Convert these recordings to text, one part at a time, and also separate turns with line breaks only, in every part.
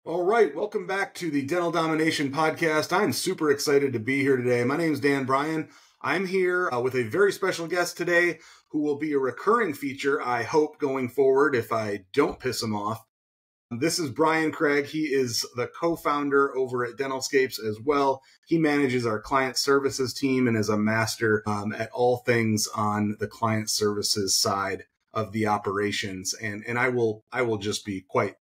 All right, welcome back to the Dental Domination Podcast. I'm super excited to be here today. My name is Dan Bryan. I'm here with a very special guest today who will be a recurring feature, I hope, going forward if I don't piss him off. This is Brian Craig. He is the co-founder over at Dentalscapes as well. He manages our client services team and is a master at all things on the client services side of the operations. And I will just be quite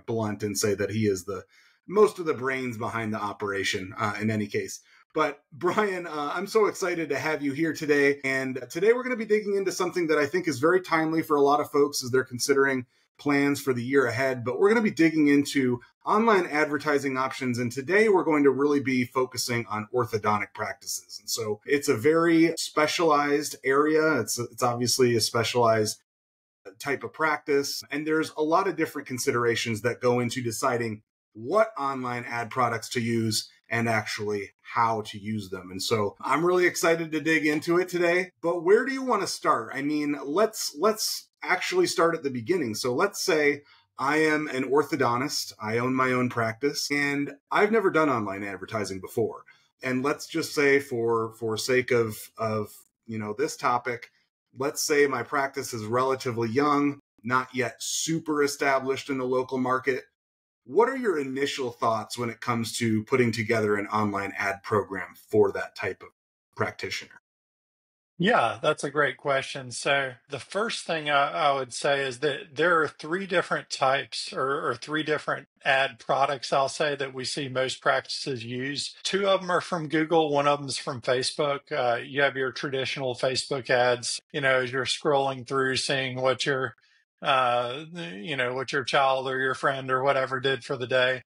blunt and say that he is the most of the brains behind the operation in any case. But Brian, I'm so excited to have you here today. And today we're going to be digging into something that I think is very timely for a lot of folks as they're considering plans for the year ahead. But we're going to be digging into online advertising options. And today we're going to really be focusing on orthodontic practices. And so it's a very specialized area. It's obviously a specialized type of practice. And there's a lot of different considerations that go into deciding what online ad products to use and actually how to use them. And so I'm really excited to dig into it today. But where do you want to start? I mean, let's actually start at the beginning. So let's say I am an orthodontist. I own my own practice and I've never done online advertising before. And let's just say for sake of this topic, let's say my practice is relatively young, not yet super established in the local market. What are your initial thoughts when it comes to putting together an online ad program for that type of practitioner?
Yeah, that's a great question. So the first thing I would say is that there are three different types or three different ad products, I'll say, that we see most practices use. Two of them are from Google. One of them is from Facebook. You have your traditional Facebook ads, as you're scrolling through, seeing what what your child or your friend or whatever did for the day.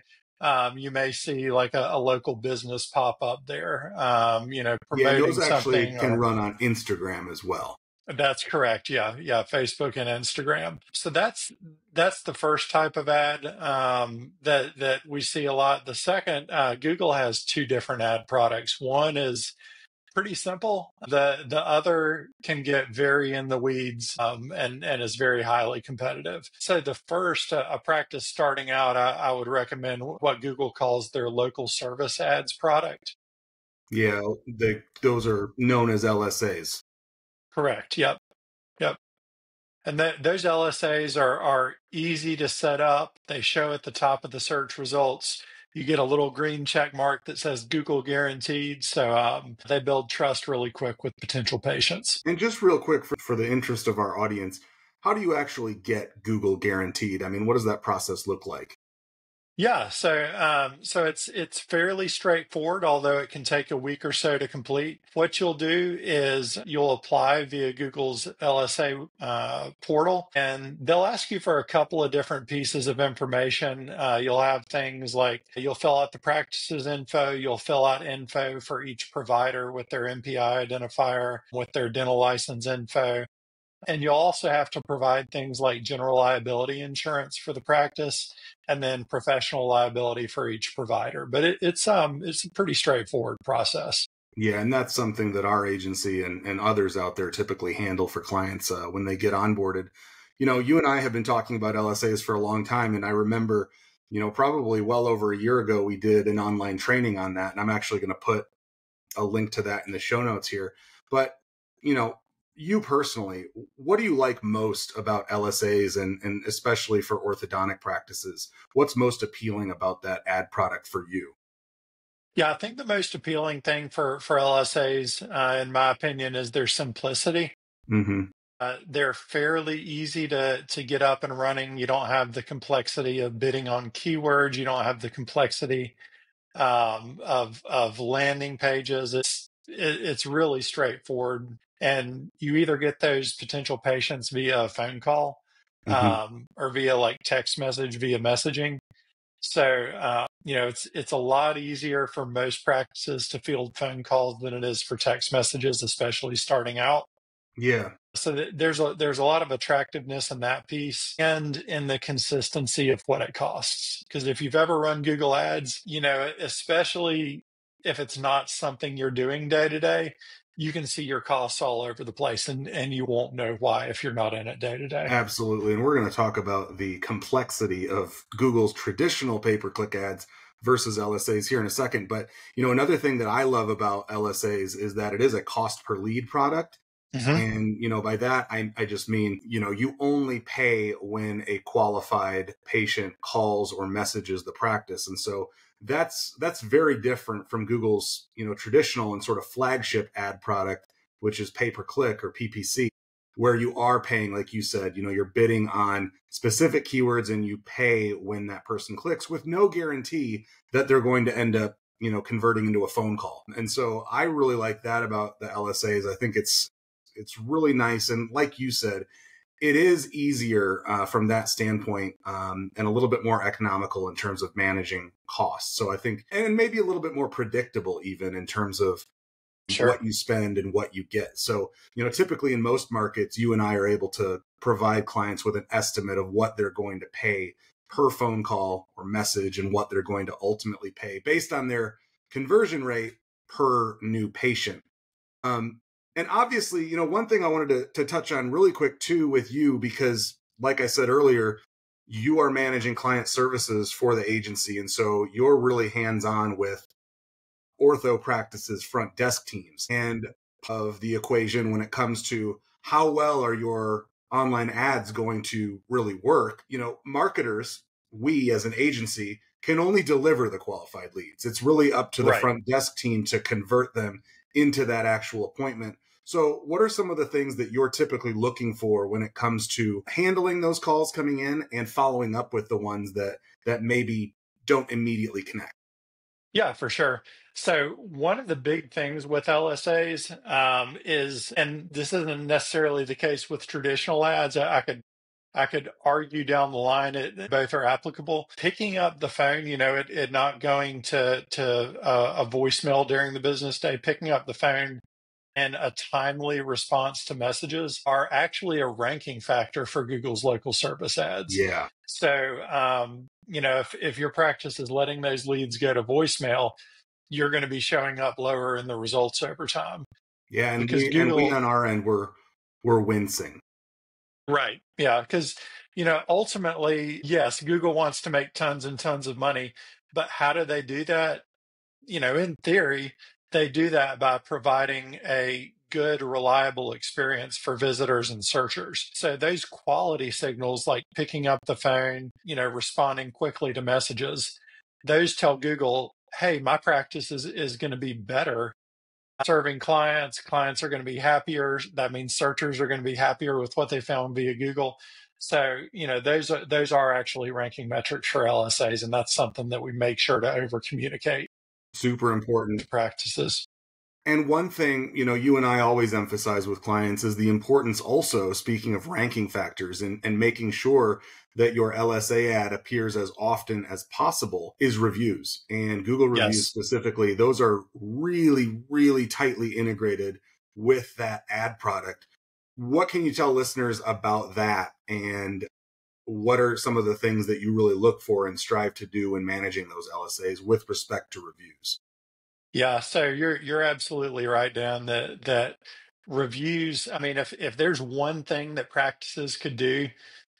You may see like a local business pop up there,
Yeah, and those
promoting
actually
something.
can
Or
run on Instagram as well.
that's correct. Yeah, yeah, Facebook and Instagram. So that's the first type of ad that we see a lot. The second, Google has two different ad products. One is pretty simple. The other can get very in the weeds and is very highly competitive. So the first, a practice starting out, I would recommend what Google calls their local service ads product.
Yeah, those are known as LSAs.
Correct. Yep. Yep. And those LSAs are easy to set up. They show at the top of the search results. You get a little green check mark that says Google guaranteed. So they build trust really quick with potential patients.
And just real quick for the interest of our audience, how do you actually get Google guaranteed? I mean, what does that process look like?
Yeah, so it's fairly straightforward, although it can take a week or so to complete. What you'll do is you'll apply via Google's LSA portal, and they'll ask you for a couple of different pieces of information. You'll have things like you'll fill out the practice's info, you'll fill out info for each provider with their MPI identifier, with their dental license info. And you'll also have to provide things like general liability insurance for the practice and then professional liability for each provider. But it's a pretty straightforward process.
Yeah, and that's something that our agency and others out there typically handle for clients when they get onboarded. You know, you and I have been talking about LSAs for a long time, and I remember, probably well over a year ago, we did an online training on that, and I'm actually going to put a link to that in the show notes here. But, you personally, what do you like most about LSAs and especially for orthodontic practices? What's most appealing about that ad product for you?
Yeah, I think the most appealing thing for LSAs, in my opinion, is their simplicity.
Mm-hmm.
They're fairly easy to get up and running. You don't have the complexity of bidding on keywords. You don't have the complexity of landing pages. It's really straightforward, and you either get those potential patients via a phone call
Mm-hmm.
or via like text message via messaging. So it's a lot easier for most practices to field phone calls than it is for text messages, especially starting out.
Yeah.
So there's a lot of attractiveness in that piece and in the consistency of what it costs. Because if you've ever run Google Ads, especially if it's not something you're doing day to day, you can see your costs all over the place, and you won't know why if you're not in it day to day.
Absolutely. And we're going to talk about the complexity of Google's traditional pay-per-click ads versus LSAs here in a second. But, another thing that I love about LSAs is that it is a cost per lead product.
Hmm.
And, by that, I just mean, you only pay when a qualified patient calls or messages the practice. And so that's very different from Google's, traditional and sort of flagship ad product, which is pay-per-click or PPC, where you are paying, like you said, you're bidding on specific keywords and you pay when that person clicks with no guarantee that they're going to end up, converting into a phone call. And so I really like that about the LSAs. I think it's really nice. And like you said, it is easier from that standpoint, and a little bit more economical in terms of managing costs. So I think, and maybe a little bit more predictable even in terms of
Sure.
what you spend and what you get. So, typically in most markets, you and I are able to provide clients with an estimate of what they're going to pay per phone call or message and what they're going to ultimately pay based on their conversion rate per new patient. And obviously, one thing I wanted to touch on really quick too with you, because like I said earlier, you are managing client services for the agency. And so you're really hands on with ortho practices front desk teams and of the equation when it comes to how well are your online ads going to really work. Marketers, we as an agency can only deliver the qualified leads. It's really up to the
Right.
front desk team to convert them into that actual appointment. So what are some of the things that you're typically looking for when it comes to handling those calls coming in and following up with the ones that maybe don't immediately connect?
Yeah, for sure. So one of the big things with LSAs is, and this isn't necessarily the case with traditional ads. I could argue down the line that both are applicable. Picking up the phone, it not going to a voicemail during the business day. Picking up the phone and a timely response to messages are actually a ranking factor for Google's local service ads.
Yeah.
So, if your practice is letting those leads go to voicemail, you're going to be showing up lower in the results over time
Yeah, and
because
we
Google,
on our end we're wincing.
right? Yeah, because ultimately, yes, Google wants to make tons and tons of money, but how do they do that? In theory, they do that by providing a good, reliable experience for visitors and searchers. So those quality signals, like picking up the phone, responding quickly to messages, those tell Google, hey, my practice is going to be better serving clients. Clients are going to be happier. That means searchers are going to be happier with what they found via Google. So, those are actually ranking metrics for LSAs, and that's something that we make sure to over communicate
Super important.
to practices.
And one thing, you and I always emphasize with clients is the importance also, speaking of ranking factors and making sure that your LSA ad appears as often as possible is reviews. And Google reviews
Yes.
specifically, those are really, really tightly integrated with that ad product. What can you tell listeners about that? And what are some of the things that you really look for and strive to do in managing those LSAs with respect to reviews?
Yeah. So you're absolutely right, Dan, that reviews, I mean, if there's one thing that practices could do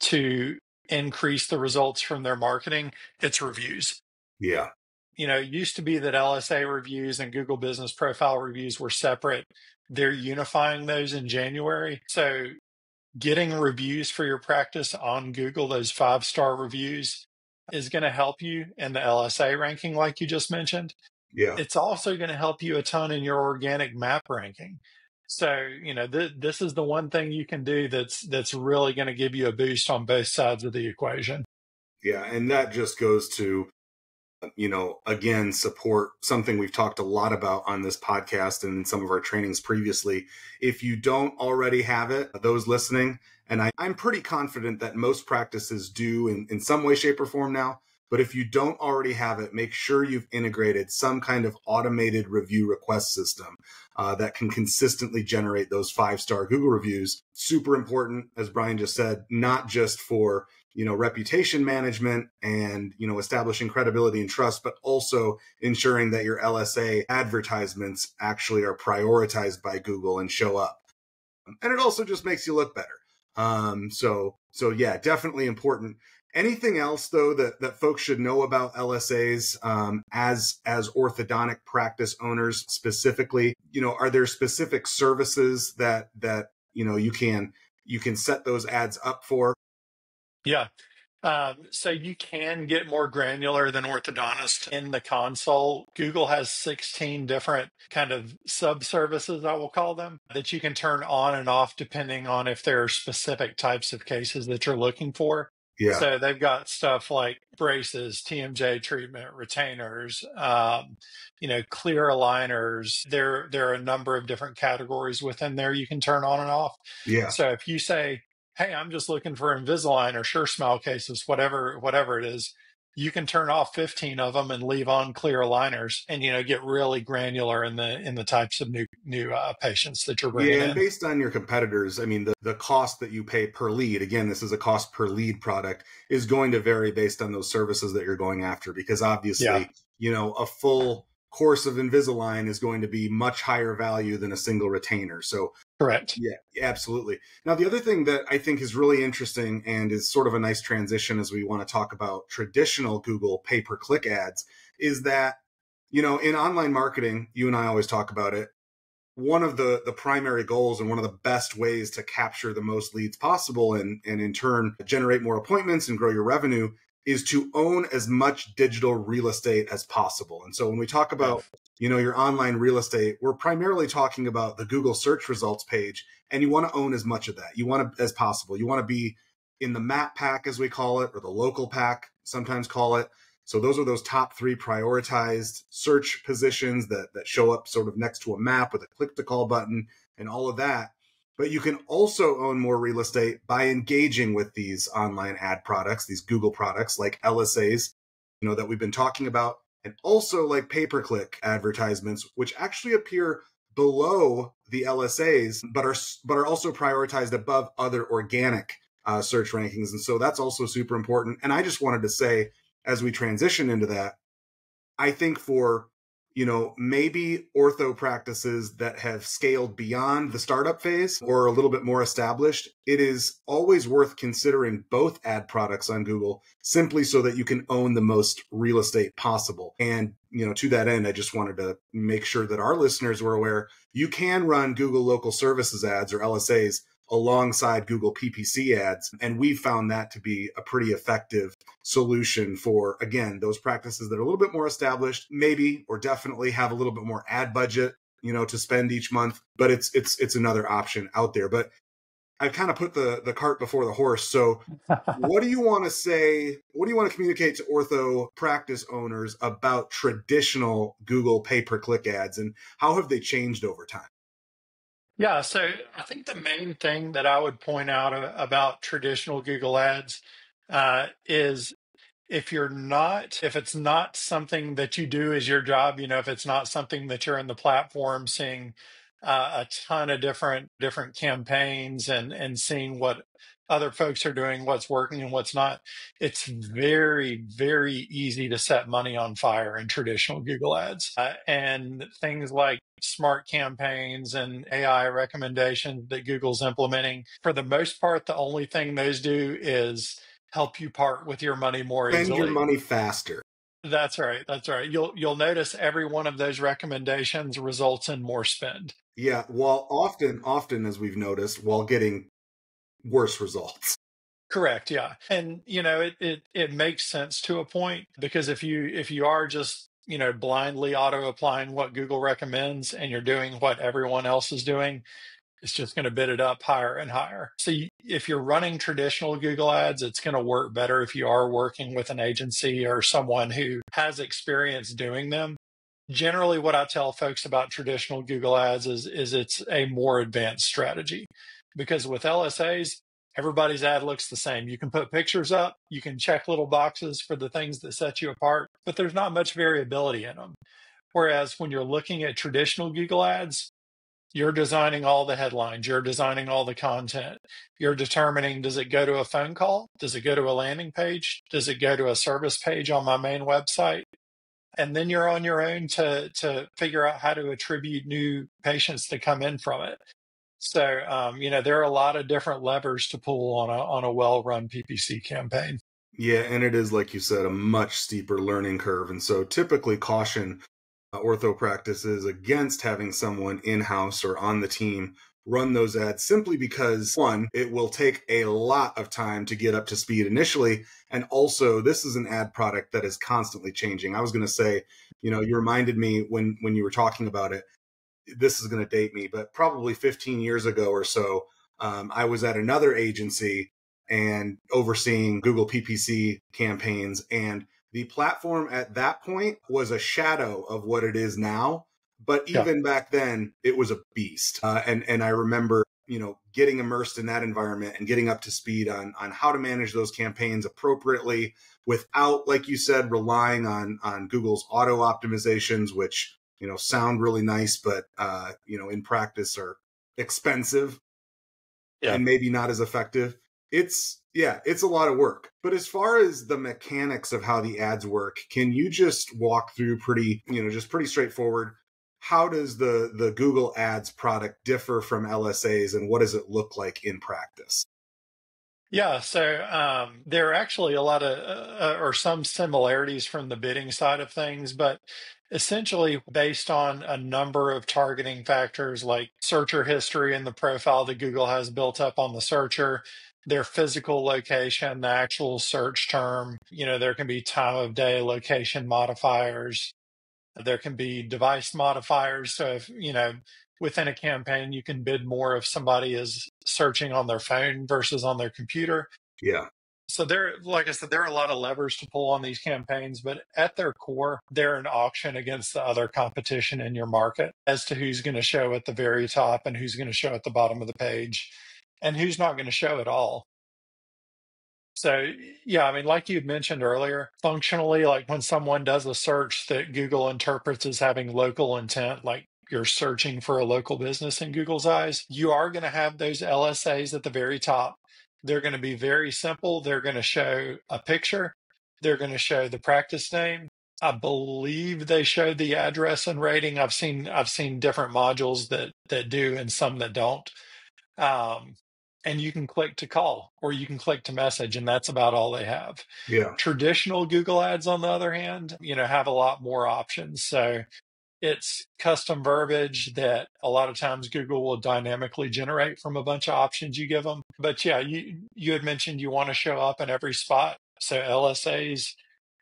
to increase the results from their marketing, it's reviews.
Yeah.
It used to be that LSA reviews and Google Business Profile reviews were separate. They're unifying those in January. So getting reviews for your practice on Google, those 5-star reviews, is going to help you in the LSA ranking, like you just mentioned.
Yeah.
It's also going to help you a ton in your organic map ranking. So, this is the one thing you can do that's really going to give you a boost on both sides of the equation.
Yeah. And that just goes to, again, support something we've talked a lot about on this podcast and in some of our trainings previously. If you don't already have it, those listening, and I'm pretty confident that most practices do in some way, shape, or form now. But if you don't already have it, make sure you've integrated some kind of automated review request system that can consistently generate those 5-star Google reviews. Super important, as Brian just said, not just for reputation management and, establishing credibility and trust, but also ensuring that your LSA advertisements actually are prioritized by Google and show up. And it also just makes you look better. So yeah, definitely important. Anything else though that folks should know about LSAs as orthodontic practice owners specifically? Are there specific services that you can set those ads up for?
Yeah. So you can get more granular than orthodontist in the console. Google has 16 different kind of sub-services, I will call them, that you can turn on and off depending on if there are specific types of cases that you're looking for.
Yeah,
So they've got stuff like braces, TMJ treatment, retainers, clear aligners. There are a number of different categories within there you can turn on and off.
yeah.
So if you say, hey, I'm just looking for Invisalign or Sure Smile cases, whatever it is, you can turn off 15 of them and leave on clear aligners, and get really granular in the types of new patients that you're bringing
Yeah, and
in.
based on your competitors, I mean, the cost that you pay per lead, again, this is a cost per lead product, is going to vary based on those services that you're going after. Because
Yeah,
obviously, a full course of Invisalign is going to be much higher value than a single retainer. So
correct.
yeah, absolutely. Now, the other thing that I think is really interesting and is sort of a nice transition as we want to talk about traditional Google pay-per-click ads is that, in online marketing, you and I always talk about it. One of the primary goals and one of the best ways to capture the most leads possible and in turn generate more appointments and grow your revenue is to own as much digital real estate as possible. And so when we talk
Yeah,
about, your online real estate, we're primarily talking about the Google search results page, and you want to own as much of that. You want to as possible. You want to be in the map pack, as we call it, or the local pack, sometimes call it. So those are those top 3 prioritized search positions that show up sort of next to a map with a click to call button and all of that. But you can also own more real estate by engaging with these online ad products, these Google products like LSAs, that we've been talking about, and also like pay-per-click advertisements, which actually appear below the LSAs, but are also prioritized above other organic search rankings. And so that's also super important. And I just wanted to say, as we transition into that, I think for, maybe ortho practices that have scaled beyond the startup phase or a little bit more established, it is always worth considering both ad products on Google simply so that you can own the most real estate possible. And, to that end, I just wanted to make sure that our listeners were aware you can run Google local services ads or LSAs alongside Google PPC ads. And we found that to be a pretty effective solution for, again, those practices that are a little bit more established, maybe or definitely have a little bit more ad budget, to spend each month. But it's another option out there. But I've kind of put the cart before the horse. So what do you want to say? What do you want to communicate to ortho practice owners about traditional Google pay-per-click ads, and how have they changed over time?
Yeah, so I think the main thing that I would point out about traditional Google ads is if it's not something that you do as your job, if it's not something that you're in the platform seeing a ton of different campaigns and seeing what other folks are doing, what's working and what's not, it's very, very easy to set money on fire in traditional Google ads. And things like smart campaigns and AI recommendations that Google's implementing, for the most part, the only thing those do is help you part with your money more
Spend your
easily.
money faster.
That's right. That's right. You'll notice every one of those recommendations results in more spend.
Yeah, while often, as we've noticed, while getting worse results.
Correct. Yeah. And it makes sense to a point, because if you are just blindly auto applying what Google recommends and you're doing what everyone else is doing, it's just going to bid it up higher and higher. So if you're running traditional Google ads, it's going to work better if you are working with an agency or someone who has experience doing them. Generally, what I tell folks about traditional Google ads is it's a more advanced strategy, because with LSAs, everybody's ad looks the same. You can put pictures up, you can check little boxes for the things that set you apart, but there's not much variability in them. Whereas when you're looking at traditional Google ads, You're designing all the headlines, you're designing all the content. You're determining, does it go to a phone call? Does it go to a landing page? Does it go to a service page on my main website? And then you're on your own to figure out how to attribute new patients to come in from it. So, there are a lot of different levers to pull on a well-run PPC campaign.
Yeah, and it is, like you said, a much steeper learning curve. And so typically caution ortho practices against having someone in-house or on the team run those ads simply because, one, it will take a lot of time to get up to speed initially. And also, this is an ad product that is constantly changing. I was going to say, you reminded me when you were talking about it, this is going to date me, but probably 15 years ago or so, I was at another agency and overseeing Google PPC campaigns. And the platform at that point was a shadow of what it is now. But
Yeah.
even back then, it was a beast. And I remember, getting immersed in that environment and getting up to speed on how to manage those campaigns appropriately without, like you said, relying on Google's auto optimizations, which sound really nice, but in practice are expensive
Yeah.
and maybe not as effective. It's a lot of work. But as far as the mechanics of how the ads work, can you just walk through pretty straightforward? How does the Google Ads product differ from LSAs, and what does it look like in practice?
Yeah, so there are actually a lot of or some similarities from the bidding side of things, but essentially based on a number of targeting factors like searcher history and the profile that Google has built up on the searcher, their physical location, the actual search term. There can be time of day, location modifiers. There can be device modifiers. So if, within a campaign, you can bid more if somebody is searching on their phone versus on their computer.
Yeah.
So like I said, there are a lot of levers to pull on these campaigns, but at their core, they're an auction against the other competition in your market as to who's going to show at the very top and who's going to show at the bottom of the page and who's not going to show at all. So, yeah, I mean, like you had mentioned earlier, functionally, like when someone does a search that Google interprets as having local intent, like you're searching for a local business in Google's eyes, you are going to have those LSAs at the very top. They're going to be very simple. They're going to show a picture, they're going to show the practice name. I believe they show the address and rating. I've seen different modules that do and some that don't. Um, and you can click to call or you can click to message, and that's about all they have.
Yeah.
Traditional Google Ads, on the other hand, have a lot more options. So it's custom verbiage that a lot of times Google will dynamically generate from a bunch of options you give them. But yeah, you had mentioned you want to show up in every spot. So LSAs,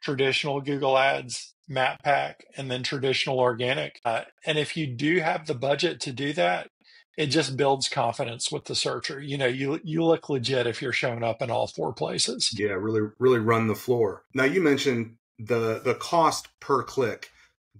traditional Google Ads, Map Pack, and then traditional organic. And if you do have the budget to do that, it just builds confidence with the searcher. You look legit if you're showing up in all four places.
Yeah, really, really run the floor. Now you mentioned the cost per click.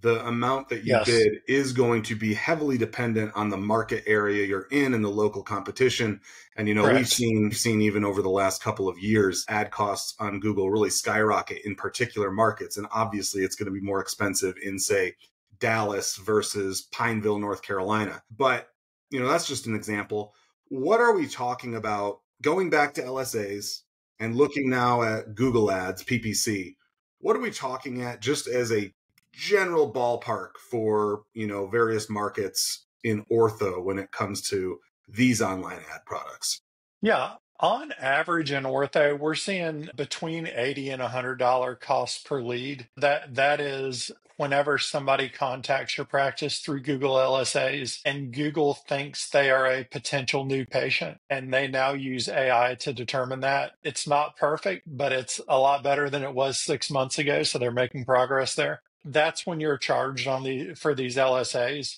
The amount that you
Yes,
bid is going to be heavily dependent on the market area you're in and the local competition. And we've
correct.
seen even over the last couple of years, ad costs on Google really skyrocket in particular markets. And obviously it's going to be more expensive in, say, Dallas versus Pineville, North Carolina. But, that's just an example. What are we talking about going back to LSAs and looking now at Google Ads, PPC? What are we talking at just as a general ballpark for various markets in ortho when it comes to these online ad products?
Yeah. On average in ortho, we're seeing between $80 and $100 cost per lead. That is whenever somebody contacts your practice through Google LSAs and Google thinks they are a potential new patient and they now use AI to determine that. It's not perfect, but it's a lot better than it was 6 months ago. So they're making progress there. That's when you're charged for these LSAs.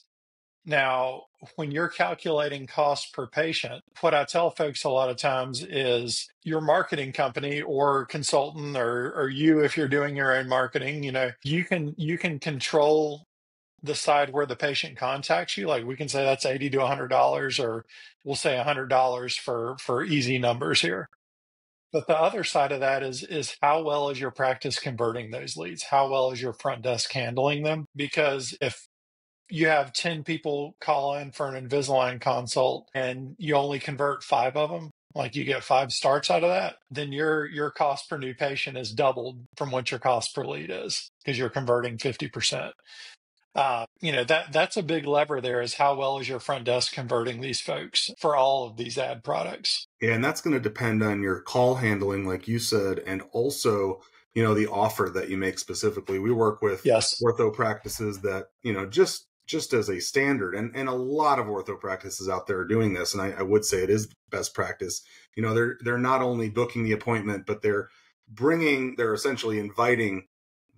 Now, when you're calculating cost per patient, what I tell folks a lot of times is your marketing company or consultant or you, if you're doing your own marketing, you can control the side where the patient contacts you. Like we can say that's $80 to $100, or we'll say $100 for easy numbers here. But the other side of that is how well is your practice converting those leads? How well is your front desk handling them? Because you have 10 people call in for an Invisalign consult and you only convert 5 of them, like you get 5 starts out of that, then your cost per new patient is doubled from what your cost per lead is because you're converting 50%. That's a big lever there, is how well is your front desk converting these folks for all of these ad products.
Yeah, and that's going to depend on your call handling, like you said, and also, the offer that you make specifically. We work with
Yes.
ortho practices that, just as a standard, and a lot of ortho practices out there are doing this, and I would say it is best practice. They're not only booking the appointment, but they're essentially inviting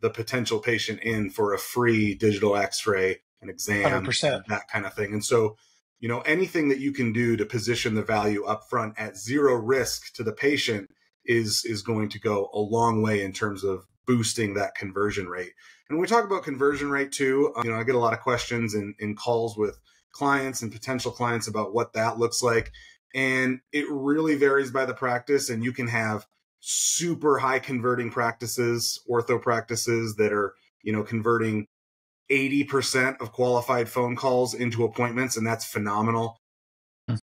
the potential patient in for a free digital x-ray, an exam,
100%.
that kind of thing. And so, anything that you can do to position the value up front at zero risk to the patient is going to go a long way in terms of boosting that conversion rate. And when we talk about conversion rate too, I get a lot of questions in calls with clients and potential clients about what that looks like. And it really varies by the practice, and you can have super high converting practices, ortho practices that are, converting 80% of qualified phone calls into appointments, and that's phenomenal.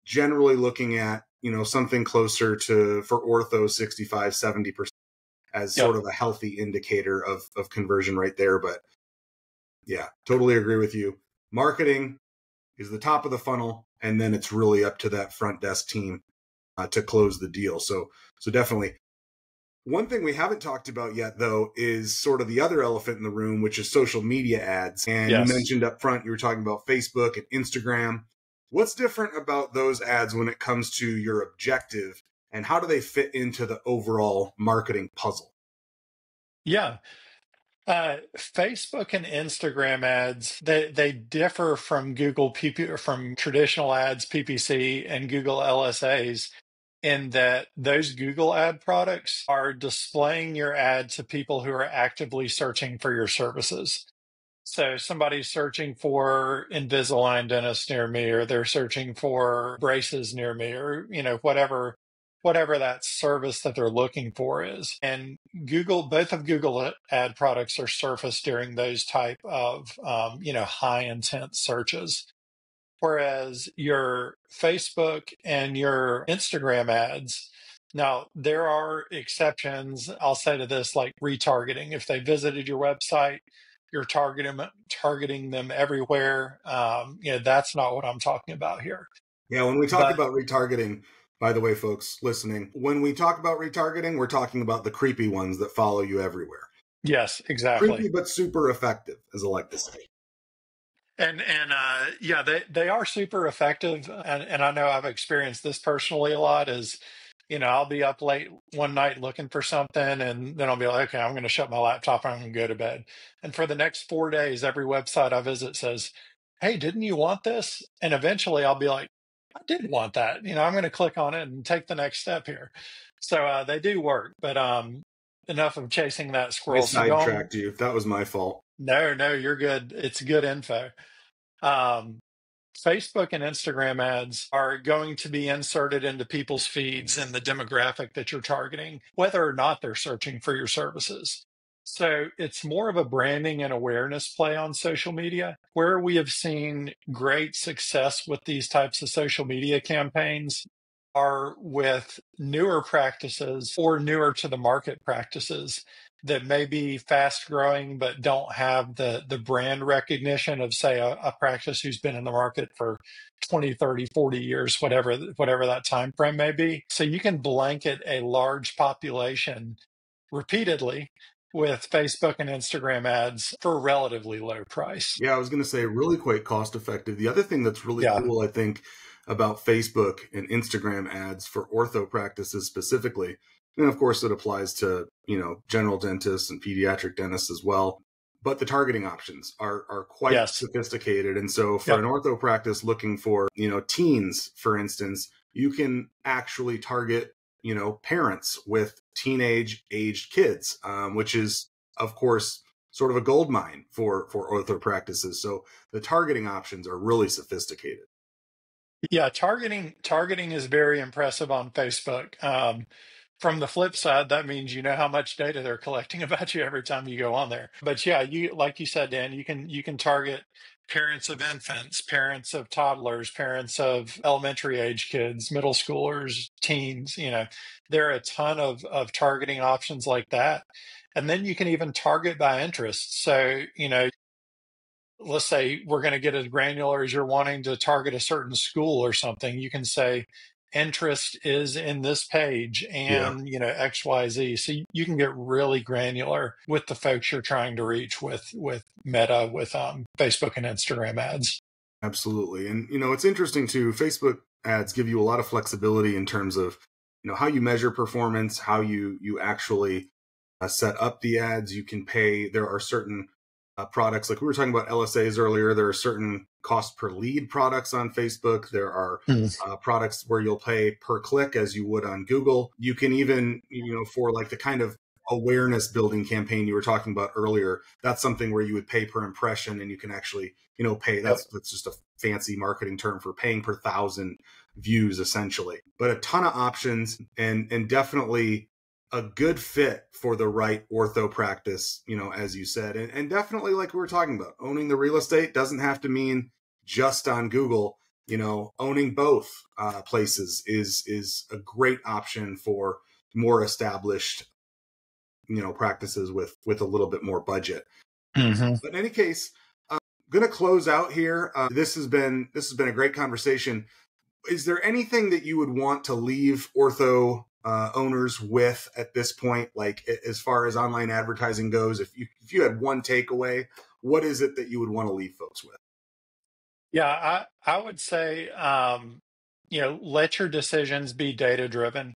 Generally looking at, something closer to, for ortho, 65, 70% as
Yep.
sort of a healthy indicator of conversion right there. But yeah, totally agree with you. Marketing is the top of the funnel, and then it's really up to that front desk team to close the deal. So definitely. One thing we haven't talked about yet, though, is sort of the other elephant in the room, which is social media ads. And you
Yes.
mentioned up front, you were talking about Facebook and Instagram. What's different about those ads when it comes to your objective, and how do they fit into the overall marketing puzzle?
Yeah. Facebook and Instagram ads, they differ from Google PP, or from traditional ads, PPC, and Google LSAs, in that those Google ad products are displaying your ad to people who are actively searching for your services. So somebody's searching for Invisalign dentist near me, or they're searching for braces near me, or whatever that service that they're looking for is. And both of Google ad products are surfaced during those type of high intent searches. Whereas your Facebook and your Instagram ads, now there are exceptions, I'll say to this, like retargeting. If they visited your website, you're targeting them everywhere. That's not what I'm talking about here.
Yeah, when we talk
But
about retargeting, by the way, folks listening, when we talk about retargeting, we're talking about the creepy ones that follow you everywhere.
yes, exactly.
Creepy, but super effective, as I like to say.
Yeah, they are super effective, and I know I've experienced this personally a lot. Is I'll be up late one night looking for something, and then I'll be like, okay, I'm going to shut my laptop and I'm going to go to bed. And for the next 4 days, every website I visit says, "Hey, didn't you want this?" And eventually, I'll be like, "I did want that." I'm going to click on it and take the next step here. So they do work, but enough of chasing that
I
squirrel. So don't.
sidetracked you. That was my fault.
No, you're good. It's good info. Um, Facebook and Instagram ads are going to be inserted into people's feeds and the demographic that you're targeting, whether or not they're searching for your services. So it's more of a branding and awareness play on social media. Where we have seen great success with these types of social media campaigns are with newer practices or newer to the market practices that may be fast growing but don't have the brand recognition of, say, a practice who's been in the market for 20, 30, 40 years, whatever that time frame may be. So you can blanket a large population repeatedly with Facebook and Instagram ads for a relatively low price.
Yeah, I was going to say really quite cost effective. The other thing that's really
Yeah.
cool, I think, about Facebook and Instagram ads for ortho practices specifically, and of course it applies to, general dentists and pediatric dentists as well, but the targeting options are quite
Yes.
sophisticated. And so for
Yep.
an ortho practice looking for, teens, for instance, you can actually target, parents with teenage aged kids, which is, of course, sort of a gold mine for ortho practices. So the targeting options are really sophisticated.
Yeah, targeting is very impressive on Facebook. from the flip side, that means you know how much data they're collecting about you every time you go on there. But yeah, you like you said, Dan, you can target parents of infants, parents of toddlers, parents of elementary age kids, middle schoolers, teens. There are a ton of targeting options like that. And then you can even target by interest. So, let's say we're going to get as granular as you're wanting to target a certain school or something. You can say interest is in this page
Yeah.
and XYZ. So you can get really granular with the folks you're trying to reach with Meta, with Facebook and Instagram ads.
Absolutely. And, it's interesting too. Facebook ads give you a lot of flexibility in terms of, how you measure performance, how you actually set up the ads. You can pay. There are certain products, like we were talking about LSAs earlier. There are certain cost per lead products on Facebook. There are products where you'll pay per click as you would on Google. You can even, for like the kind of awareness building campaign you were talking about earlier, that's something where you would pay per impression, and you can actually, pay. That's just a fancy marketing term for paying per 1,000 views, essentially. But a ton of options, and definitely a good fit for the right ortho practice, as you said. And definitely, like we were talking about, owning the real estate doesn't have to mean just on Google. Owning both places is a great option for more established, practices with a little bit more budget.
Mm-hmm.
But in any case, I'm going to close out here. This has been a great conversation. Is there anything that you would want to leave ortho owners with at this point, like as far as online advertising goes? If you had one takeaway, what is it that you would want to leave folks with?
Yeah, I would say, let your decisions be data driven.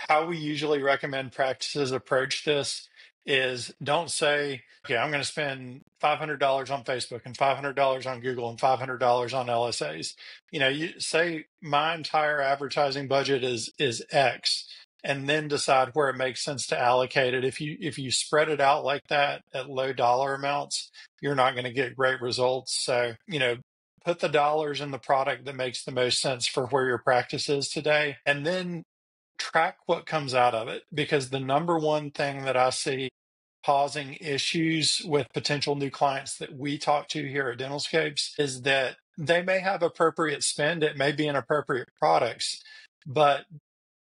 How we usually recommend practices approach this is, don't say, okay, I'm going to spend $500 on Facebook and $500 on Google and $500 on LSAs. You say my entire advertising budget is X, and then decide where it makes sense to allocate it. If you spread it out like that at low dollar amounts, you're not going to get great results. So, put the dollars in the product that makes the most sense for where your practice is today, and then track what comes out of it. Because the number one thing that I see causing issues with potential new clients that we talk to here at Dentalscapes is that they may have appropriate spend, it may be in appropriate products, but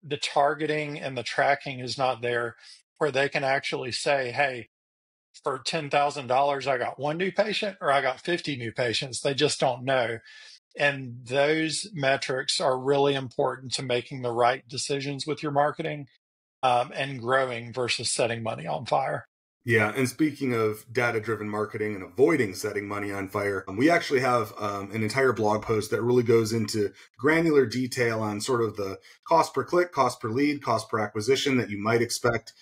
the targeting and the tracking is not there where they can actually say, hey, for $10,000, I got one new patient or I got 50 new patients. They just don't know. And those metrics are really important to making the right decisions with your marketing, and growing versus setting money on fire.
Yeah, and speaking of data-driven marketing and avoiding setting money on fire, we actually have an entire blog post that really goes into granular detail on sort of the cost per click, cost per lead, cost per acquisition that you might expect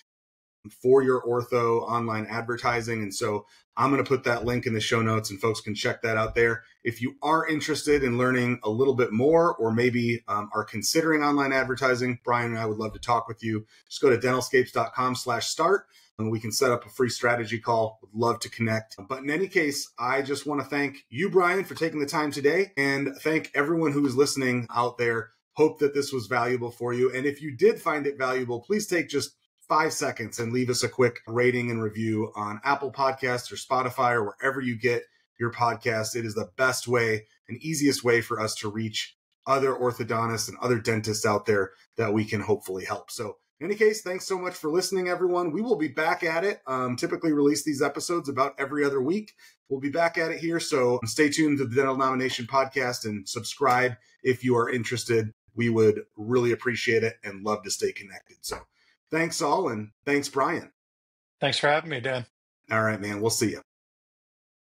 for your ortho online advertising. And so I'm going to put that link in the show notes, and folks can check that out there. If you are interested in learning a little bit more, or maybe are considering online advertising, Brian and I would love to talk with you. Just go to dentalscapes.com/start. And we can set up a free strategy call. Would love to connect. But in any case, I just want to thank you, Brian, for taking the time today, and thank everyone who is listening out there. Hope that this was valuable for you. And if you did find it valuable, please take just 5 seconds and leave us a quick rating and review on Apple Podcasts or Spotify or wherever you get your podcast. It is the best way and easiest way for us to reach other orthodontists and other dentists out there that we can hopefully help. So in any case, thanks so much for listening, everyone. We will be back at it. Typically release these episodes about every other week. We'll be back at it here. So stay tuned to the Dental Domination Podcast and subscribe if you are interested. We would really appreciate it and love to stay connected. So thanks all, and thanks, Brian.
Thanks for having me, Dan.
All right, man. We'll see you.